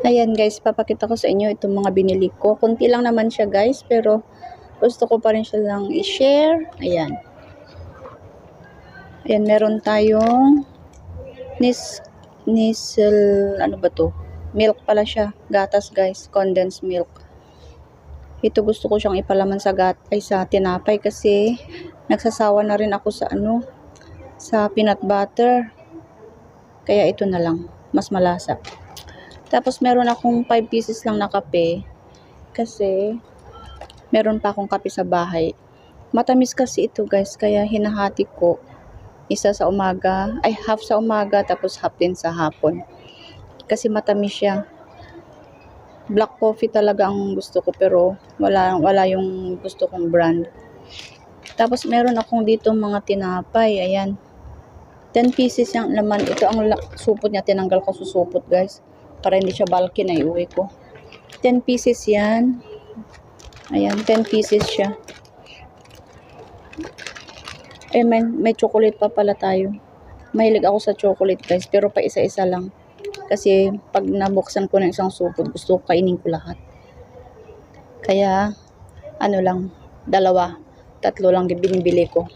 Ayan guys, papakita ko sa inyo itong mga binili ko. Kunti lang naman siya guys, pero gusto ko pa rin siya lang i-share. Ayan. Ayan, meron tayong Nisel, ano ba to? Milk pala siya. Gatas guys, condensed milk. Ito gusto ko siyang ipalaman sa sa tinapay kasi nagsasawa na rin ako sa sa peanut butter. Kaya ito na lang, mas malasa. Tapos meron akong 5 pieces lang na kape kasi meron pa akong kape sa bahay. Matamis kasi ito guys, kaya hinahati ko. Isa sa umaga, ay half sa umaga tapos half din sa hapon. Kasi matamis siya. Black coffee talaga ang gusto ko pero wala yung gusto kong brand. Tapos meron akong dito mga tinapay, ayan. 10 pieces yung laman. Ito ang supot niya, tinanggal ko sa supot guys. Para hindi siya bulky na iuwi ko. 10 pieces yan. Ayan, 10 pieces siya. Eh, may chocolate pa pala tayo. Mahilig ako sa chocolate guys, pero pa isa-isa lang. Kasi pag nabuksan ko ng isang supot, gusto ko kainin ko lahat. Kaya, dalawa, tatlo lang binibili ko.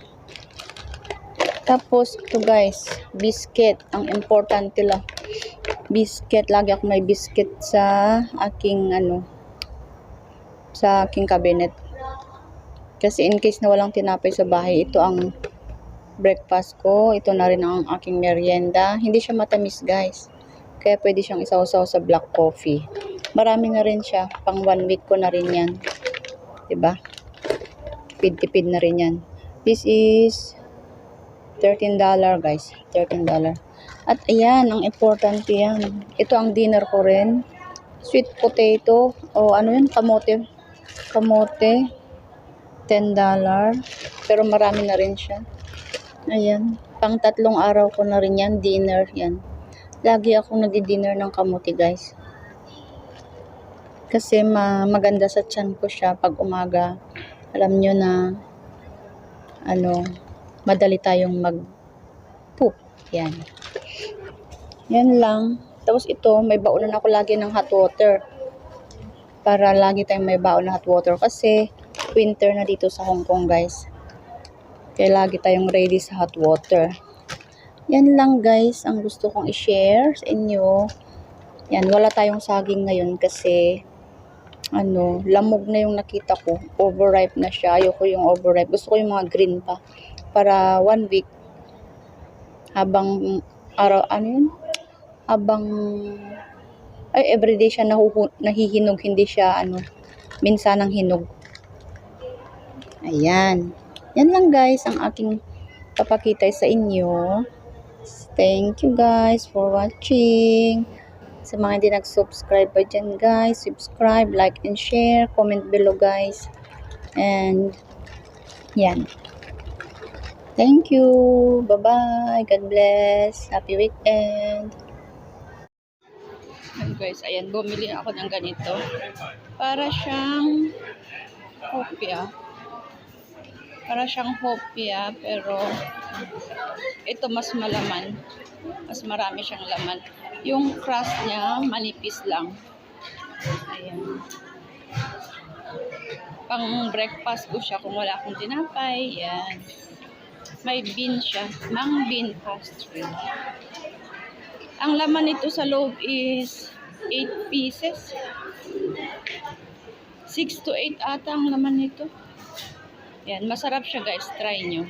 Tapos, ito guys, biscuit. Ang importante lang. Biscuit. Lagi ako may biscuit sa aking, sa aking cabinet. Kasi in case na walang tinapay sa bahay, ito ang breakfast ko. Ito na rin ang aking merienda. Hindi siya matamis guys. Kaya pwede siyang isaw-saw sa black coffee. Marami na rin siya. Pang 1 week ko na rin yan. Diba? Tipid-tipid na rin yan. This is $13 guys. $13. At ayan, ang importante yan. Ito ang dinner ko rin. Sweet potato. O ano yun? Kamote. Kamote. $10. Pero marami na rin siya. Ayan. Pang 3 araw ko na rin yan. Dinner yan. Lagi akong nagdi-dinner ng kamote guys. Kasi maganda sa tiyan ko siya pag umaga. Alam nyo na madali tayong mag-poop. Yan. Yan lang. Tapos ito, may baonan ako lagi ng hot water. Para lagi tayong may baon na hot water. Kasi winter na dito sa Hong Kong guys. Kaya lagi tayong ready sa hot water. Yan lang guys ang gusto kong i-share sa inyo. Yan, wala tayong saging ngayon kasi lamog na yung nakita ko. Overripe na siya. Ayoko yung overripe. Gusto ko yung mga green pa. Para 1 week habang everyday siya nahihinog, hindi siya minsanang hinog. Ayan. Yan lang guys ang aking papakita sa inyo. Thank you guys for watching. Sa mga hindi nag-subscribe pa dyan guys, subscribe, like, and share. Comment below guys. And yan. Thank you. Bye-bye. God bless. Happy weekend. Guys, ayan, bumili ako ng ganito. Para siyang hopia. Para siyang hopia, pero ito mas malaman. Mas marami siyang laman. Yung crust niya, manipis lang. Ayan. Pang breakfast ko siya kung wala akong tinapay. Ayan. May bean siya. Mang bean pastry. Ang laman nito sa loob is 8 pieces. 6 to 8 ata ang laman nito. Yan, masarap siya guys. Try nyo.